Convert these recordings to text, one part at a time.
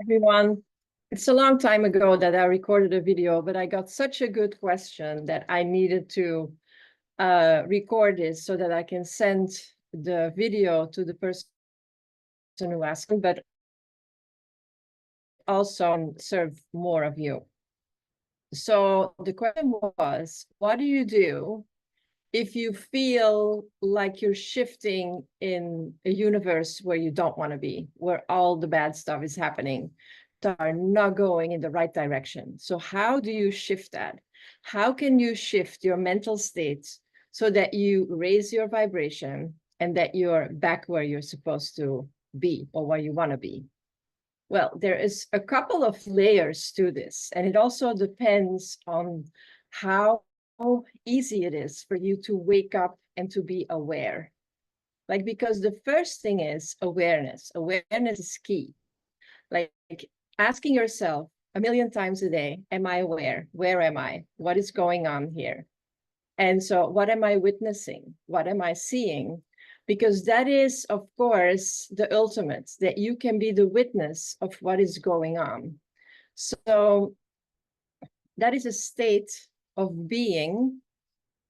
Everyone. It's a long time ago that I recorded a video, but I got such a good question that I needed to record this so that I can send the video to the person who asked me, but also serve more of you. So the question was, what do you do if you feel like you're shifting in a universe where you don't want to be, where all the bad stuff is happening, that are not going in the right direction? So how do you shift that? How can you shift your mental states so that you raise your vibration and that you're back where you're supposed to be or where you want to be? Well, there is a couple of layers to this, and it also depends on how easy it is for you to wake up and to be aware. Like, because the first thing is awareness. Awareness is key. Like asking yourself a million times a day, am I aware? Where am I? What is going on here? And so what am I witnessing? What am I seeing? Because that is, of course, the ultimate, that you can be the witness of what is going on. So that is a state of being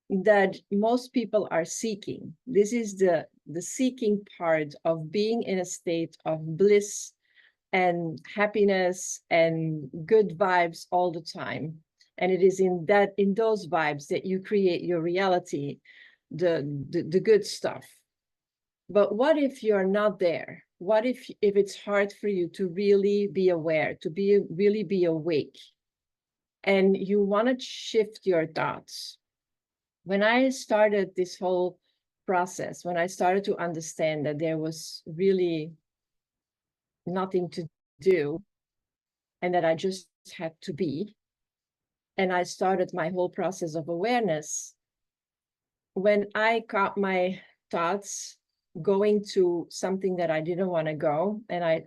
that most people are seeking. This is the seeking part of being in a state of bliss and happiness and good vibes all the time. And it is in those vibes that you create your reality, the good stuff. But what if you're not there? What if it's hard for you to really be aware, to really be awake, and you want to shift your thoughts? When I started this whole process, when I started to understand that there was really nothing to do and that I just had to be, and I started my whole process of awareness, when I caught my thoughts going to something that I didn't want to go, and I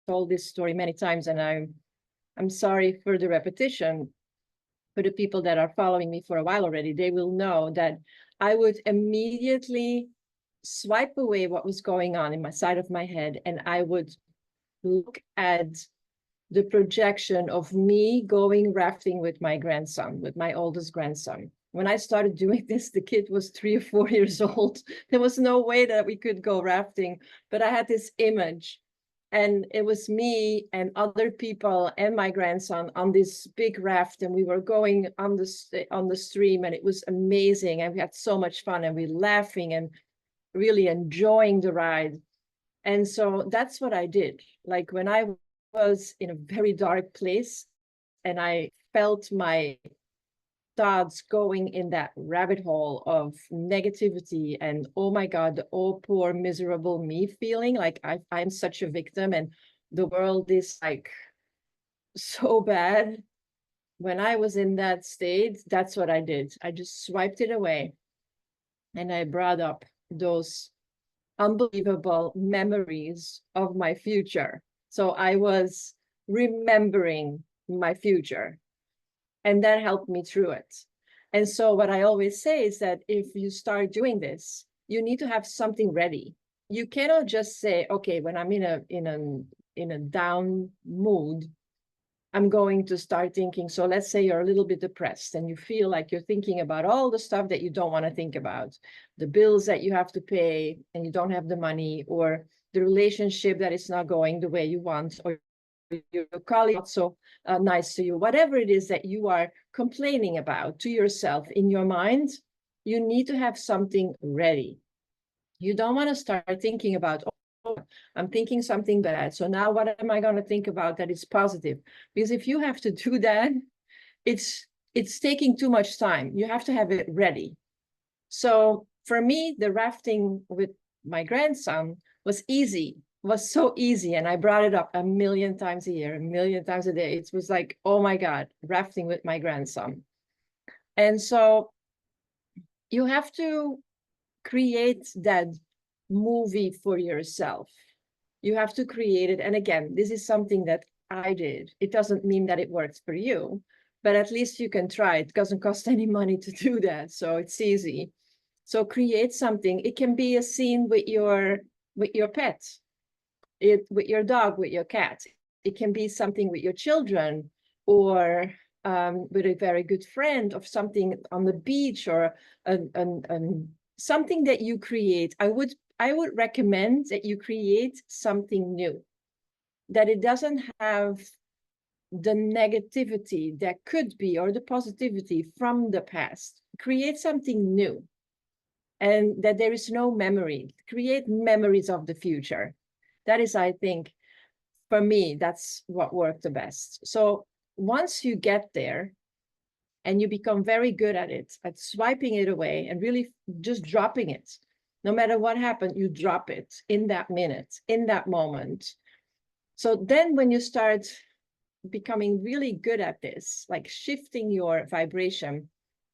told this story many times, and I'm sorry for the repetition. For the people that are following me for a while already, they will know that I would immediately swipe away what was going on in my side of my head, and I would look at the projection of me going rafting with my grandson, with my oldest grandson. When I started doing this, the kid was 3 or 4 years old. There was no way that we could go rafting, but I had this image, and it was me and other people and my grandson on this big raft, and we were going on the stream, and it was amazing, and we had so much fun, and we were laughing and really enjoying the ride. And so that's what I did. Like when I was in a very dark place and I felt my thoughts going in that rabbit hole of negativity and, oh my God, the oh poor miserable me feeling like I'm such a victim and the world is like so bad. When I was in that state, that's what I did. I just swiped it away and I brought up those unbelievable memories of my future. So I was remembering my future, and that helped me through it. And so what I always say is that if you start doing this, you need to have something ready. You cannot just say, okay, when I'm in a down mood, I'm going to start thinking. So let's say you're a little bit depressed and you feel like you're thinking about all the stuff that you don't want to think about, the bills that you have to pay and you don't have the money, or the relationship that is not going the way you want, or your colleague not so nice to you, whatever it is that you are complaining about to yourself in your mind, you need to have something ready. You don't want to start thinking about, oh, I'm thinking something bad, so now what am I going to think about that is positive? Because if you have to do that, it's taking too much time. You have to have it ready. So for me, the rafting with my grandson was easy, was so easy. And I brought it up a million times a year, a million times a day. It was like, oh my God, rafting with my grandson. And so you have to create that movie for yourself. You have to create it. And again, this is something that I did. It doesn't mean that it works for you, but at least you can try. It doesn't cost any money to do that. So it's easy. So create something. It can be a scene with your pet, with your dog, with your cat. It can be something with your children, or with a very good friend, or something on the beach, or something that you create. I would recommend that you create something new, that it doesn't have the negativity that could be, or the positivity from the past. Create something new, and that there is no memory. Create memories of the future. That is, I think, for me, that's what worked the best. So once you get there and you become very good at it, at swiping it away and really just dropping it, no matter what happened, you drop it in that minute, in that moment. So then when you start becoming really good at this, like shifting your vibration,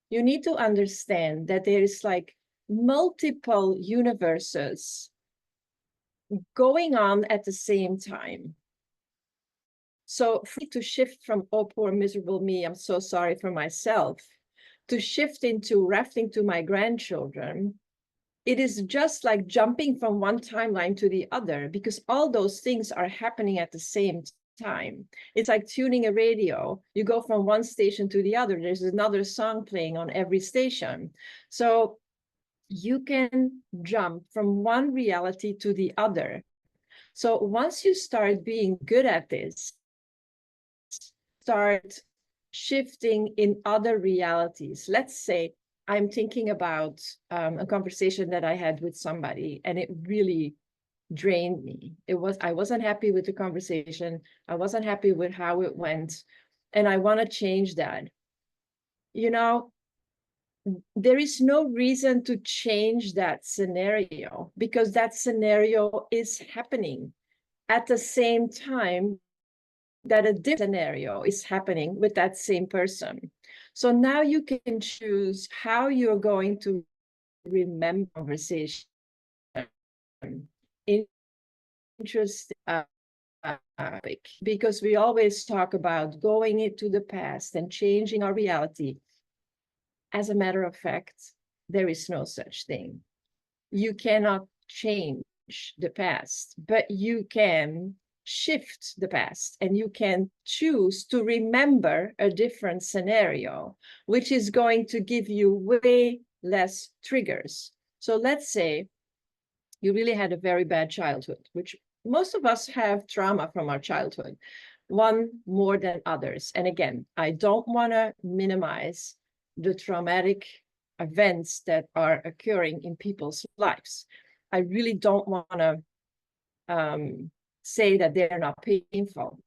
you need to understand that there is like multiple universes going on at the same time. So to shift from, oh, poor miserable me, I'm so sorry for myself, to shift into rafting to my grandchildren, it is just like jumping from one timeline to the other, because all those things are happening at the same time. It's like tuning a radio. You go from one station to the other. There's another song playing on every station. So you can jump from one reality to the other. So once you start being good at this, start shifting in other realities. Let's say I'm thinking about a conversation that I had with somebody, and it really drained me. I wasn't happy with the conversation. I wasn't happy with how it went, and I want to change that. You know, there is no reason to change that scenario, because that scenario is happening at the same time that a different scenario is happening with that same person. So now you can choose how you're going to remember conversation. Interesting topic, because we always talk about going into the past and changing our reality. As a matter of fact, there is no such thing. You cannot change the past, but you can shift the past, and you can choose to remember a different scenario, which is going to give you way less triggers. So let's say you really had a very bad childhood, which most of us have trauma from our childhood, one more than others. And again, I don't want to minimize the traumatic events that are occurring in people's lives. I really don't want to say that they're not painful.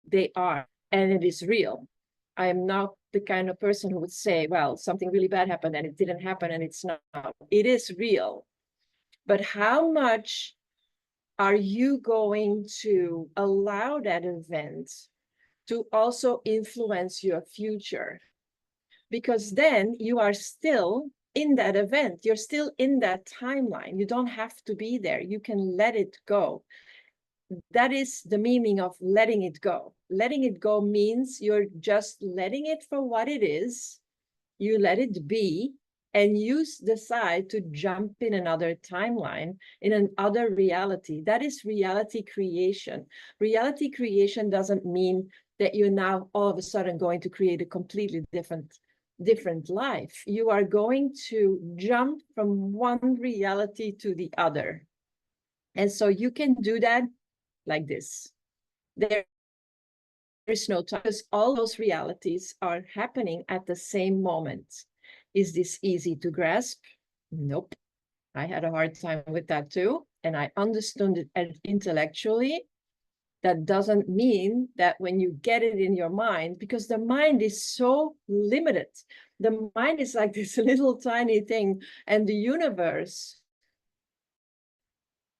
They are, and it is real. I am not the kind of person who would say, well, something really bad happened and it didn't happen and it's not. It is real. But how much are you going to allow that event to also influence your future? Because then you are still in that event. You're still in that timeline. You don't have to be there. You can let it go. That is the meaning of letting it go. Letting it go means you're just letting it for what it is. You let it be, and you decide to jump in another timeline, in another reality. That is reality creation. Reality creation doesn't mean that you're now all of a sudden going to create a completely different life. You are going to jump from one reality to the other. And so you can do that like this. There is no time, because all those realities are happening at the same moment. Is this easy to grasp? Nope. I had a hard time with that too, and I understood it intellectually. That doesn't mean that when you get it in your mind, because the mind is so limited. The mind is like this little tiny thing, and the universe,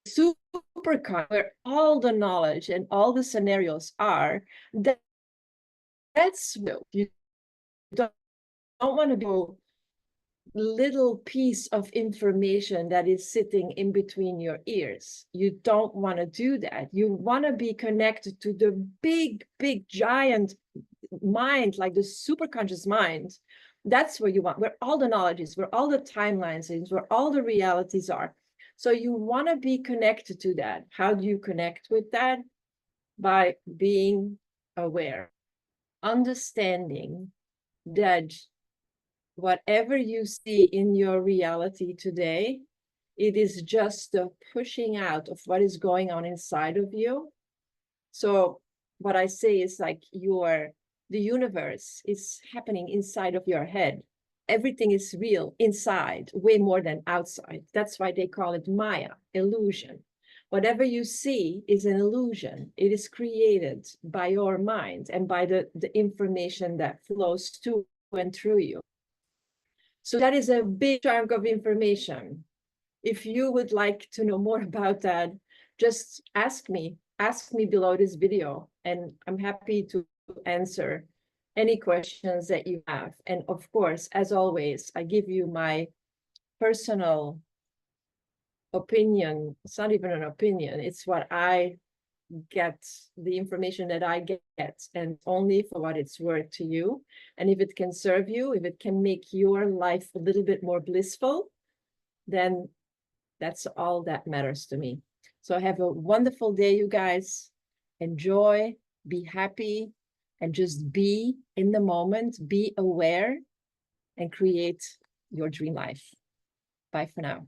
superconscious, where all the knowledge and all the scenarios are, that's you don't want to be a little piece of information that is sitting in between your ears. You don't want to do that. You want to be connected to the big giant mind, like the superconscious mind. That's where you want, where all the knowledge is, where all the timelines is, where all the realities are. So you want to be connected to that. How do you connect with that? by being aware, understanding that whatever you see in your reality today, it is just the pushing out of what is going on inside of you. So what I say is like the universe is happening inside of your head. Everything is real inside, way more than outside. That's why they call it Maya, illusion. Whatever you see is an illusion. It is created by your mind and by the information that flows to and through you. So that is a big chunk of information. If you would like to know more about that, just ask me below this video, and I'm happy to answer any questions that you have. And of course, as always, I give you my personal opinion. It's not even an opinion, it's what I get, the information that I get, and only for what it's worth to you. And if it can serve you, if it can make your life a little bit more blissful, then that's all that matters to me. So have a wonderful day, you guys. Enjoy, be happy, and just be in the moment, be aware, and create your dream life. Bye for now.